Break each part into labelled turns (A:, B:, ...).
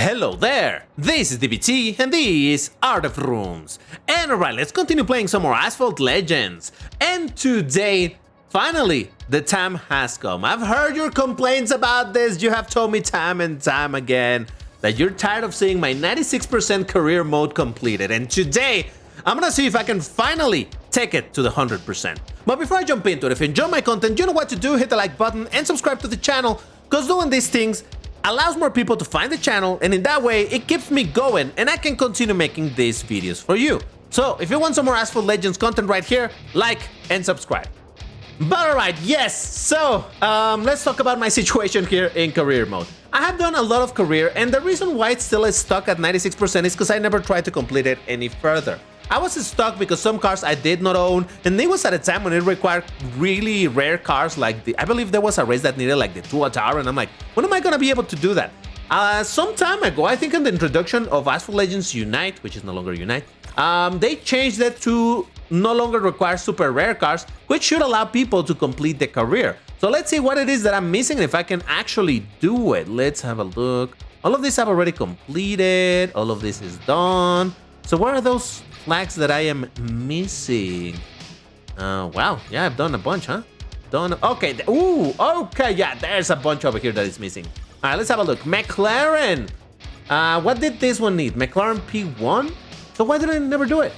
A: Hello there, this is DBT and these are the rooms. And alright, let's continue playing some more Asphalt Legends. And today, finally, the time has come. I've heard your complaints about this. You have told me time and time again that you're tired of seeing my 96% career mode completed. And today, I'm gonna see if I can finally take it to the 100%. But before I jump into it, if you enjoy my content, you know what to do. Hit the like button and subscribe to the channel, because doing these things allows more people to find the channel, and in that way it keeps me going and I can continue making these videos for you. So if you want some more Asphalt Legends content right here, like and subscribe. But alright, yes, so let's talk about my situation here in career mode. I have done a lot of career, and the reason why it still is stuck at 96% is because I never tried to complete it any further. I was stuck because some cars I did not own, and it was at a time when it required really rare cars like I believe there was a race that needed like the p.1, and I'm like, when am I gonna be able to do that? Some time ago, I think in the introduction of Asphalt Legends Unite, which is no longer Unite, they changed it to no longer require super rare cars, which should allow people to complete the career. So let's see what it is that I'm missing and if I can actually do it. Let's have a look. All of these I've already completed. All of this is done. So where are those flags that I am missing? Wow, yeah, I've done a bunch, huh? Okay, ooh, okay, yeah, there's a bunch over here that is missing. All right, let's have a look. McLaren. What did this one need? McLaren P1? So why did I never do it?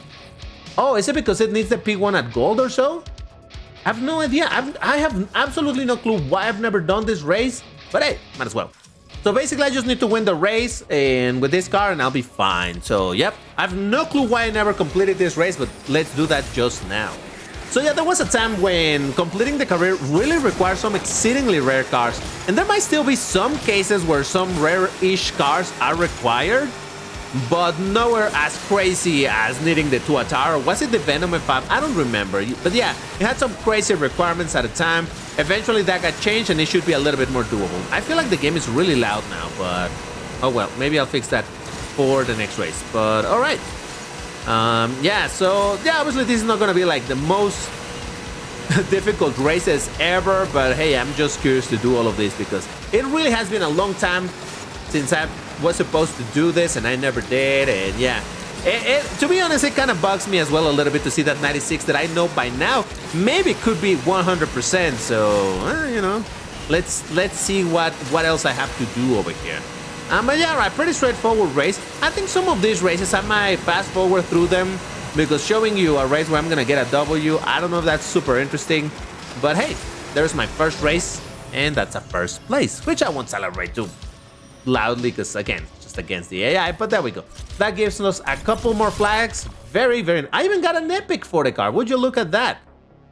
A: Oh, is it because it needs the P1 at gold or so? I have no idea. I have absolutely no clue why I've never done this race, but hey, might as well. So basically, I just need to win the race and with this car and I'll be fine. So yep, I have no clue why I never completed this race, but let's do that just now. So yeah, there was a time when completing the career really requires some exceedingly rare cars. And there might still be some cases where some rare-ish cars are required, but nowhere as crazy as needing the p.1. Was it the Venom F5? I don't remember. But yeah, it had some crazy requirements at the time. Eventually that got changed and it should be a little bit more doable. I feel like the game is really loud now, but oh well, maybe I'll fix that for the next race. But all right. Yeah, so yeah, obviously this is not gonna be like the most difficult races ever, but hey, I'm just curious to do all of this because it really has been a long time since I was supposed to do this and I never did. And yeah, to be honest, it kind of bugs me as well a little bit to see that 96 that I know by now maybe could be 100%. So you know, let's see what else I have to do over here. But yeah, right, pretty straightforward race. I think some of these races I might fast forward through them because showing you a race where I'm gonna get a W, I don't know if that's super interesting, but hey, there's my first race and that's a first place, which I won't celebrate too loudly because again, just against the AI, but there we go. That gives us a couple more flags. Very, very, I even got an epic for the car. Would you look at that?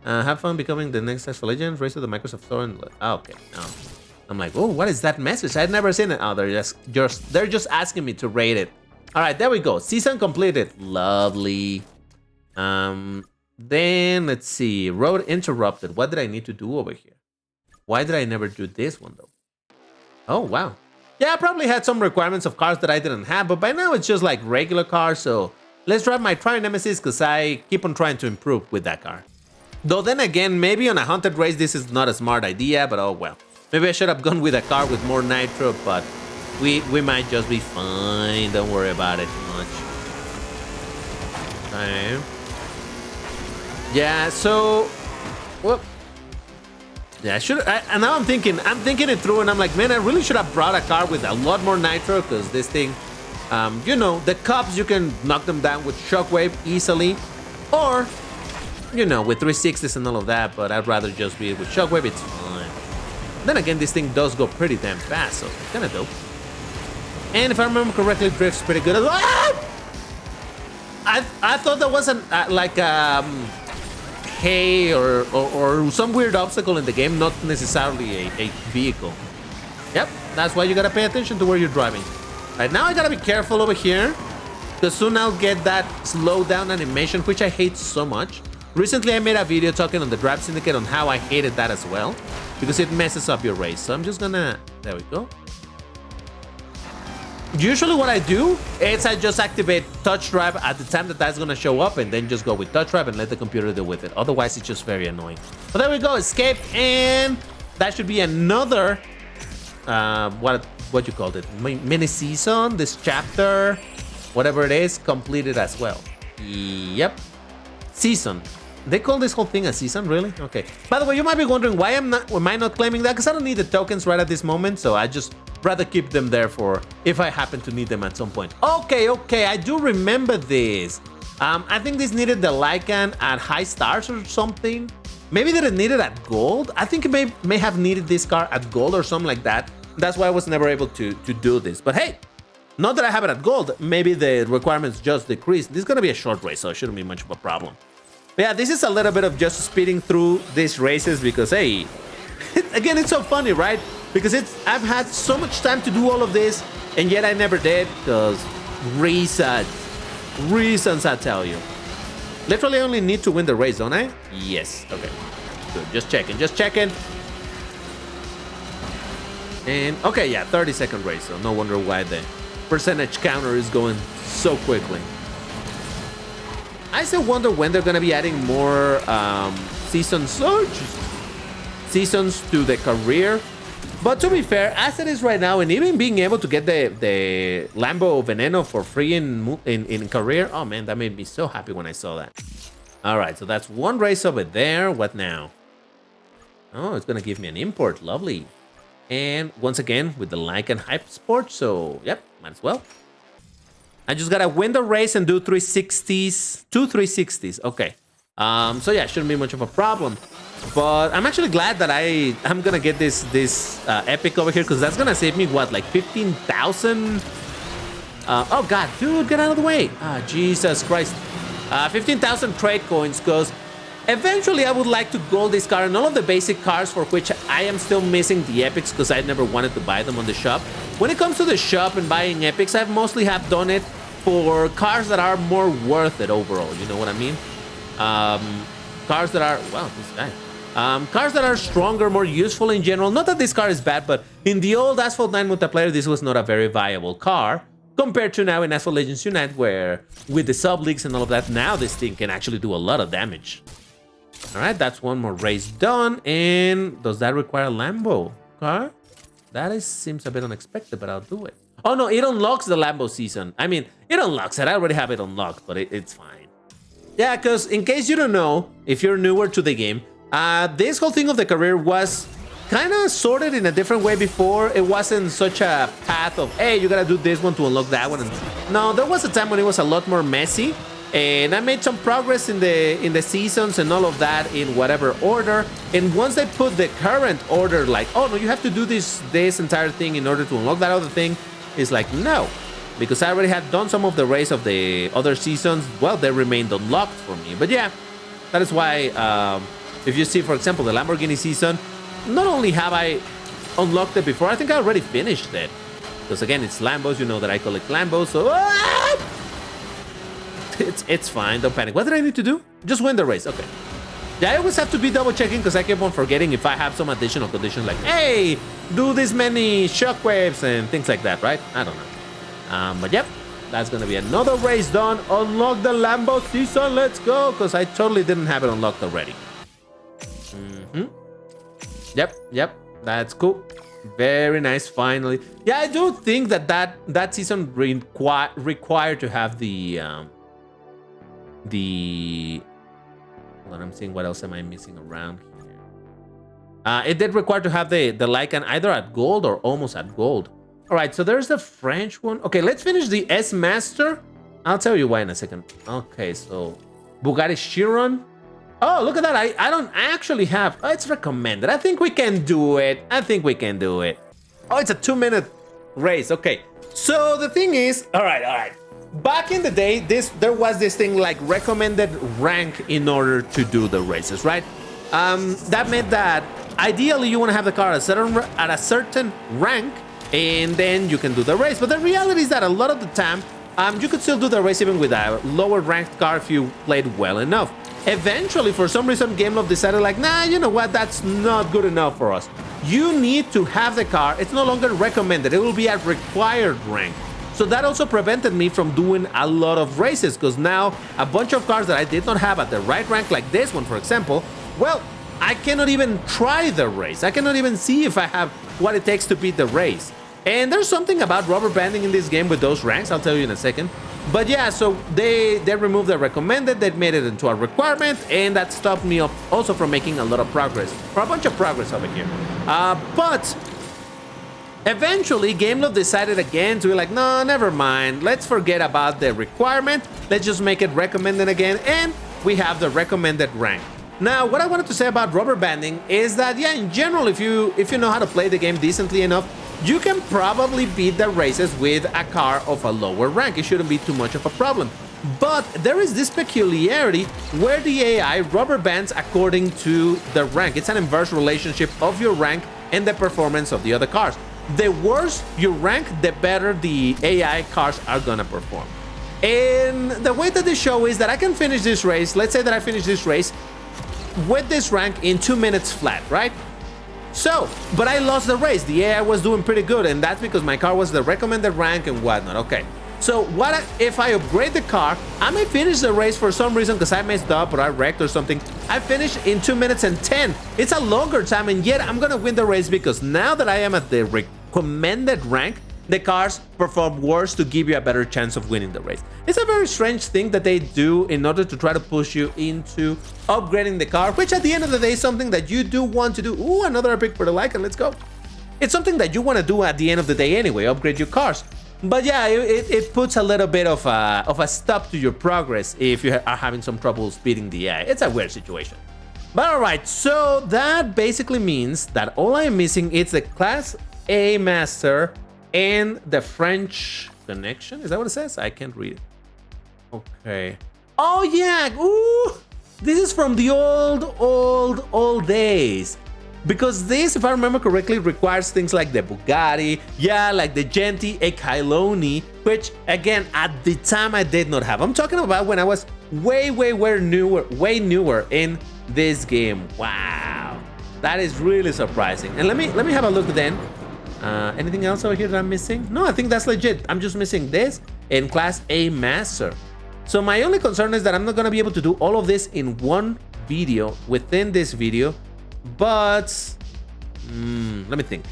A: Have fun becoming the next Asphalt Legends, race to the Microsoft Store. And okay, I'm like, oh, what is that message? I'd never seen it. Oh, they're just asking me to rate it. All right, there we go. Season completed. Lovely. Then let's see. Road interrupted. What did I need to do over here? Why did I never do this one though? Oh wow. Yeah, I probably had some requirements of cars that I didn't have, but by now it's just like regular cars. So let's drive my Tri-Nemesis because I keep on trying to improve with that car. Though then again, maybe on a haunted race this is not a smart idea, but oh well. Maybe I should have gone with a car with more nitro, but we might just be fine. Don't worry about it too much. Okay. Yeah, so well, yeah, and now I'm thinking it through, and I'm like, man, I really should have brought a car with a lot more nitro, because this thing, you know, the cops, you can knock them down with shockwave easily, or you know, with 360s and all of that. But I'd rather just be with shockwave. It's fine. Then again, this thing does go pretty damn fast, so it's kind of dope. And if I remember correctly, it drifts pretty good as well. Ah! I thought that wasn't like hay or some weird obstacle in the game, not necessarily a vehicle. Yep, that's why you gotta pay attention to where you're driving. Right now, I gotta be careful over here, because soon I'll get that slow down animation, which I hate so much. Recently, I made a video talking on the Drive Syndicate on how I hated that as well, because it messes up your race. So I'm just gonna, there we go. Usually what I do is I just activate touch drive at the time that that's gonna show up, and then just go with touch drive and let the computer deal with it. Otherwise, it's just very annoying. But there we go, escape, and that should be another what you called it, mini season, this chapter, whatever it is, completed as well. Yep, season. They call this whole thing a season, really? Okay. By the way, you might be wondering why am I not claiming that? Because I don't need the tokens right at this moment, so I just rather keep them there for if I happen to need them at some point. Okay, I do remember this. I think this needed the Lykan at high stars or something. Maybe they didn't need it at gold. I think it may have needed this car at gold or something like that. That's why I was never able to do this. But hey, not that I have it at gold. Maybe the requirements just decreased. This is going to be a short race, so it shouldn't be much of a problem. But yeah, this is a little bit of just speeding through these races because, hey, again, it's so funny, right? Because I've had so much time to do all of this, and yet I never did because reasons, I tell you. Literally only need to win the race, don't I? Yes. Okay. Good. Just checking. And okay, yeah, 30-second race, so no wonder why the percentage counter is going so quickly. I still wonder when they're gonna be adding more seasons to the career. But to be fair, as it is right now, and even being able to get the Lambo Veneno for free in career, oh man, that made me so happy when I saw that. All right, so that's one race over there. What now? Oh, it's gonna give me an import. Lovely. And once again with the Lykan HyperSport. So yep, might as well. I just gotta win the race and do 360s, 2 360s. Okay. So yeah, shouldn't be much of a problem. But I'm actually glad that I'm gonna get this epic over here because that's gonna save me what, like 15,000? Oh god, dude, get out of the way! Ah, Jesus Christ! 15,000 trade coins because eventually I would like to gold this car and all of the basic cars for which I am still missing the epics because I never wanted to buy them on the shop. When it comes to the shop and buying epics, I've mostly have done it for cars that are more worth it overall. You know what I mean? Cars that are, wow, this guy. Cars that are stronger, more useful in general. Not that this car is bad, but in the old Asphalt 9 multiplayer, this was not a very viable car compared to now in Asphalt Legends Unite, where with the sub-leaks and all of that, now this thing can actually do a lot of damage. All right, that's one more race done. And does that require a Lambo car? That seems a bit unexpected, but I'll do it. Oh no, it unlocks the Lambo season. I mean, it unlocks it. I already have it unlocked, but it's fine. Yeah, because in case you don't know, if you're newer to the game, this whole thing of the career was kind of sorted in a different way before. It wasn't such a path of, hey, you gotta do this one to unlock that one. No, there was a time when it was a lot more messy, and I made some progress in the seasons and all of that in whatever order. And once they put the current order, like, oh no, you have to do this entire thing in order to unlock that other thing, it's like, no. Because I already had done some of the race of the other seasons, well, they remained unlocked for me. But yeah, that is why, if you see, for example, the Lamborghini season, not only have I unlocked it before, I think I already finished it. Because again, it's Lambos, you know that I collect Lambos, so it's fine, don't panic. What did I need to do? Just win the race, okay. Yeah, I always have to be double checking because I keep on forgetting if I have some additional conditions like, hey, do this many shockwaves and things like that, right? I don't know. But yep, that's gonna be another race done. Unlock the Lambo season, let's go, because I totally didn't have it unlocked already. Yep, that's cool. Very nice, finally. Yeah, I do think that season required to have the hold on, I'm seeing what else am I missing around here. It did require to have the Lykan either at gold or almost at gold. All right, so there's the French one. Okay, let's finish the S Master. I'll tell you why in a second. Okay, so Bugatti Chiron. Oh, look at that. I don't actually have. Oh, it's recommended. I think we can do it. Oh, it's a 2-minute race. Okay, so the thing is, all right. Back in the day, there was this thing like recommended rank in order to do the races, right? That meant that ideally you want to have the car at a certain rank, and then you can do the race. But the reality is that a lot of the time, you could still do the race even with a lower ranked car if you played well enough. Eventually, for some reason, GameLove decided like, nah, you know what, that's not good enough for us. You need to have the car. It's no longer recommended. It will be at required rank. So that also prevented me from doing a lot of races, because now a bunch of cars that I did not have at the right rank, like this one, for example, well, I cannot even try the race. I cannot even see if I have what it takes to beat the race. And there's something about rubber banding in this game with those ranks. I'll tell you in a second. But yeah, so they removed the recommended, they made it into a requirement, and that stopped me up also from making a lot of progress, or a bunch of progress over here. But eventually, GameLoop decided again to be like, no, never mind. Let's forget about the requirement. Let's just make it recommended again, and we have the recommended rank. Now, what I wanted to say about rubber banding is that, yeah, in general, if you know how to play the game decently enough, you can probably beat the races with a car of a lower rank. It shouldn't be too much of a problem. But there is this peculiarity where the AI rubber bands according to the rank. It's an inverse relationship of your rank and the performance of the other cars. The worse your rank, the better the AI cars are gonna perform. And the way that they show is that I can finish this race. Let's say that I finish this race with this rank in 2 minutes flat, right? So, but I lost the race. The AI was doing pretty good, and that's because my car was the recommended rank and whatnot. Okay, so if I upgrade the car, I may finish the race for some reason because I messed up or I wrecked or something. I finished in 2 minutes and 10. It's a longer time, and yet I'm gonna win the race because now that I am at the recommended rank, the cars perform worse to give you a better chance of winning the race. It's a very strange thing that they do in order to try to push you into upgrading the car, which at the end of the day is something that you do want to do. Ooh, another epic for the Lykan, let's go. It's something that you want to do at the end of the day anyway, upgrade your cars. But yeah, it puts a little bit of a stop to your progress if you are having some troubles beating the AI. It's a weird situation. But alright, so that basically means that all I am missing is the Class A Master and the French connection. Is that what it says? I can't read it. Okay. Oh yeah. Ooh. This is from the old days. Because this, if I remember correctly, requires things like the Bugatti, yeah, like the Genti e Chiron, which again at the time I did not have. I'm talking about when I was way newer in this game. Wow. That is really surprising. And let me have a look then. Anything else over here that I'm missing? No, I think that's legit. I'm just missing this and Class A Master. So my only concern is that I'm not going to be able to do all of this in one video within this video. But let me think.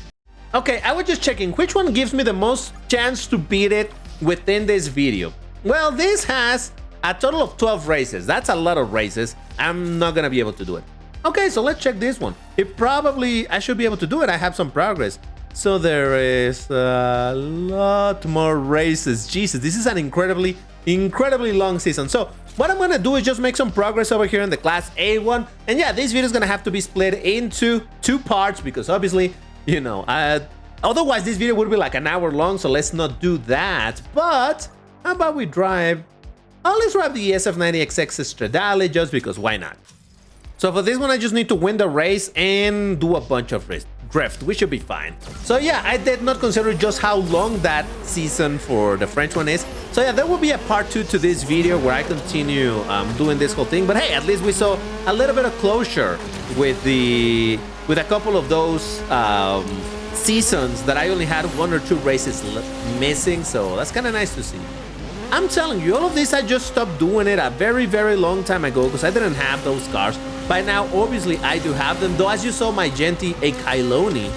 A: Okay, I was just checking which one gives me the most chance to beat it within this video. Well, this has a total of 12 races. That's a lot of races. I'm not going to be able to do it. Okay, so let's check this one. I should be able to do it. I have some progress. So there is a lot more races. Jesus, this is an incredibly long season. So what I'm gonna do is just make some progress over here in the Class A one. And yeah, this video is gonna have to be split into 2 parts because obviously, you know, otherwise this video would be like an hour long. So let's not do that. But how about we drive? Oh, let's drive the SF90XX Stradale just because why not? So for this one, I just need to win the race and do a bunch of drift. We should be fine. So yeah, I did not consider just how long that season for the French one is. So yeah, there will be a part 2 to this video where I continue doing this whole thing. But hey, at least we saw a little bit of closure with a couple of those seasons that I only had 1 or 2 races missing. So that's kind of nice to see. I'm telling you, all of this, I just stopped doing it a very long time ago because I didn't have those cars. By now, obviously, I do have them. Though, as you saw, my Genti e Chiron,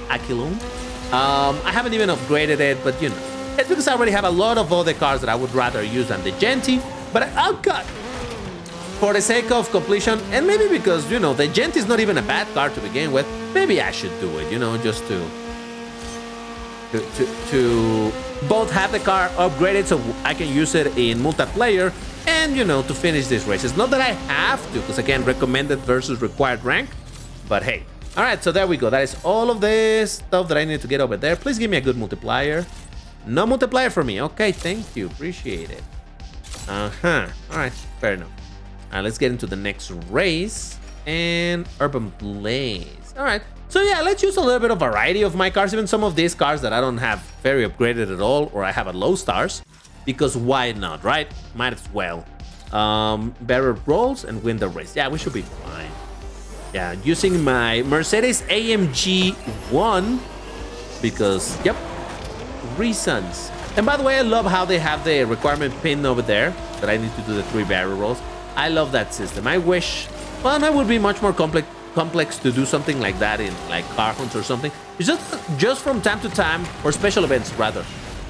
A: I haven't even upgraded it, but you know, it's because I already have a lot of other cars that I would rather use than the Genti. But I'll cut for the sake of completion, and maybe because, you know, the Genti is not even a bad car to begin with. Maybe I should do it, you know, just to both have the car upgraded so I can use it in multiplayer and, you know, to finish this race. It's not that I have to, because again, recommended versus required rank, but hey. All right, so there we go. That is all of this stuff that I need to get over there. Please give me a good multiplier. No multiplier for me. Okay, thank you. Appreciate it. All right, fair enough. All right, let's get into the next race and Urban Blaze. All right. So yeah, let's use a little bit of variety of my cars, even some of these cars that I don't have very upgraded at all, or I have at low stars, because why not, right? Might as well. Better rolls and win the race. Yeah, we should be fine. Yeah, using my Mercedes AMG 1 because, yep, reasons. And by the way, I love how they have the requirement pin over there that I need to do the 3 barrel rolls. I love that system. I wish, well, that would be much more complex to do something like that in like car hunts or something. It's just from time to time, or special events rather.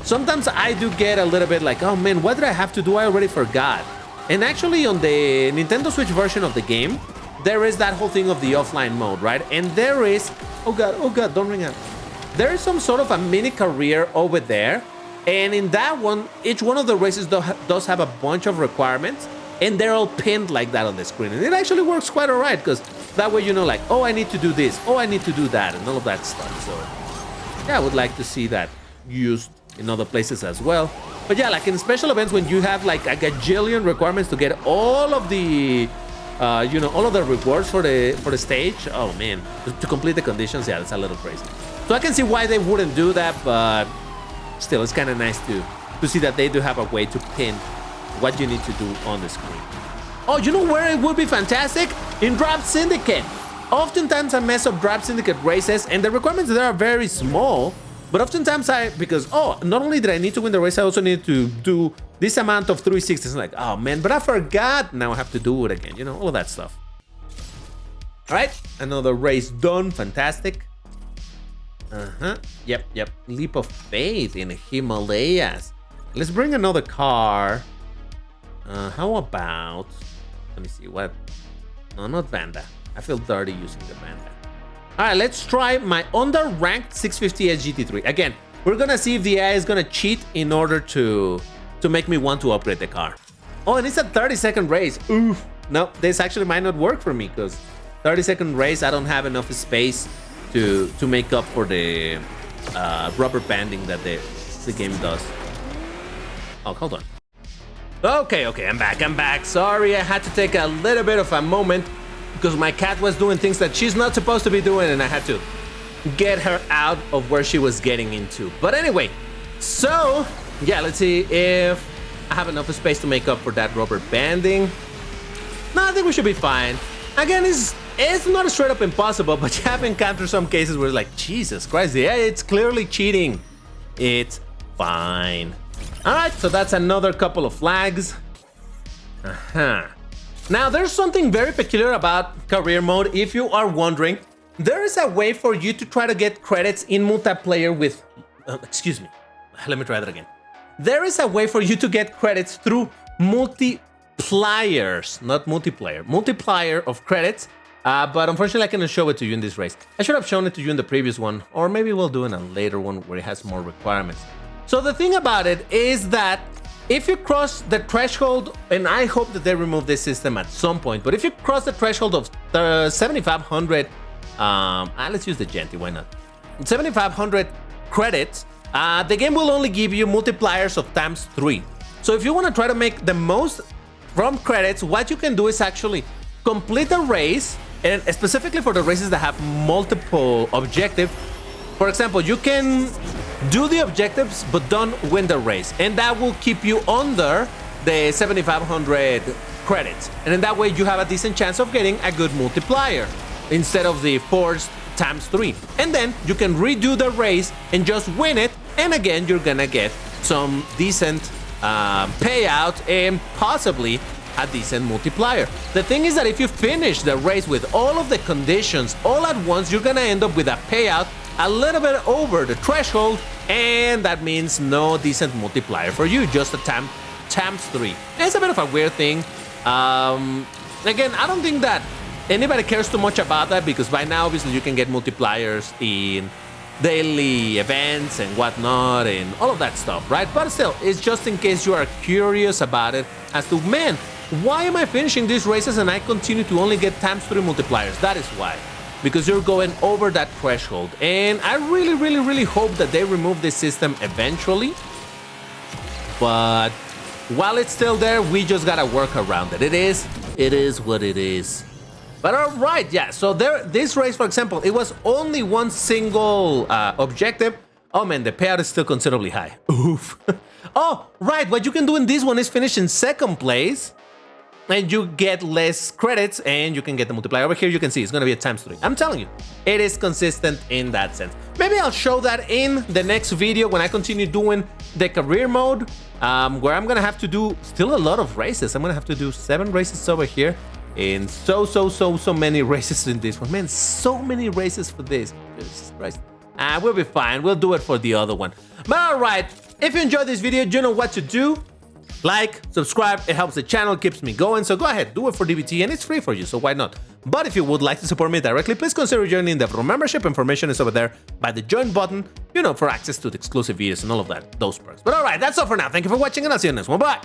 A: Sometimes I do get a little bit like, oh man, what did I have to do? I already forgot. And actually on the Nintendo Switch version of the game, there is that whole thing of the offline mode, right? And there is, oh god, don't ring out. There is some sort of a mini career over there. And in that one, each one of the races does have a bunch of requirements, and they're all pinned like that on the screen. And it actually works quite all right, because that way you know, like, oh, I need to do this, oh, I need to do that, and all of that stuff. So yeah, I would like to see that used in other places as well. But yeah, like in special events, when you have like a gajillion requirements to get all of the all of the rewards for the stage, oh man, to complete the conditions, yeah, that's a little crazy. So I can see why they wouldn't do that, but still, it's kind of nice to see that they do have a way to pin what you need to do on the screen. Oh, you know where it would be fantastic? In Drive Syndicate. Oftentimes I mess up Drive Syndicate races, and the requirements there are very small, but oftentimes because, oh, not only did I need to win the race, I also need to do this amount of 360s. Like, oh man, but I forgot. Now I have to do it again, all of that stuff. All right, another race done. Fantastic. Yep. Leap of Faith in Himalayas. Let's bring another car. How about... Let me see, what... No, not Vanda. I feel dirty using the Vanda. Alright, let's try my under-ranked 650S GT3. Again, we're gonna see if the AI is gonna cheat in order to make me want to upgrade the car. Oh, and it's a 30-second race. Oof. No, this actually might not work for me, because 30-second race, I don't have enough space to make up for the rubber banding that the game does. Oh, hold on. Okay, I'm back. Sorry, I had to take a little bit of a moment because my cat was doing things that she's not supposed to be doing, and I had to get her out of where she was getting into. But anyway, so yeah, let's see if I have enough space to make up for that rubber banding. No, I think we should be fine. Again, it's not straight up impossible, but you have encountered some cases where it's like, Jesus Christ, yeah, it's clearly cheating. It's fine. All right, so that's another couple of flags. Now, there's something very peculiar about career mode. If you are wondering, there is a way for you to try to get credits in multiplayer with... excuse me. Let me try that again. There is a way for you to get credits through multipliers, not multiplayer. Multiplier of credits. But unfortunately, I cannot show it to you in this race. I should have shown it to you in the previous one, or maybe we'll do it in a later one where it has more requirements. So the thing about it is that if you cross the threshold, and I hope that they remove this system at some point, but if you cross the threshold of 7,500, let's use the Genty, why not? 7,500 credits, the game will only give you multipliers of ×3. So if you want to try to make the most from credits, what you can do is actually complete a race, and specifically for the races that have multiple objectives. For example, you can do the objectives but don't win the race, and that will keep you under the 7,500 credits, and in that way you have a decent chance of getting a good multiplier instead of the forced ×3. And then you can redo the race and just win it, and again you're gonna get some decent payout and possibly a decent multiplier. The thing is that if you finish the race with all of the conditions all at once, you're gonna end up with a payout a little bit over the threshold, and that means no decent multiplier for you, just a ×3. It's a bit of a weird thing. Again, I don't think that anybody cares too much about that, because by now obviously you can get multipliers in daily events and whatnot and all of that stuff, right? But still, it's just in case you are curious about it as to, man, why am I finishing these races and I continue to only get ×3 multipliers? That is why. Because you're going over that threshold. And I really hope that they remove this system eventually. But while it's still there, we just gotta work around it. It is what it is. But all right, yeah, so this race, for example, it was only one single objective. Oh man, the payout is still considerably high. Oof. Oh, right, what you can do in this one is finish in second place, and you get less credits, and you can get the multiplier. Over here you can see it's gonna be a ×3. I'm telling you, it is consistent in that sense. Maybe I'll show that in the next video when I continue doing the career mode, where I'm gonna have to do still a lot of races. I'm gonna have to do 7 races over here, and so many races in this one. Man, so many races for this. Jesus Christ. We'll be fine. We'll do it for the other one. But alright, if you enjoyed this video, you know what to do. Like, subscribe, it helps the channel, keeps me going, so go ahead, do it for DBT, and it's free for you, so why not? But if you would like to support me directly, please consider joining the membership. Information is over there by the join button, for access to the exclusive videos and all of those perks. But alright, that's all for now. Thank you for watching, and I'll see you in the next one. Bye!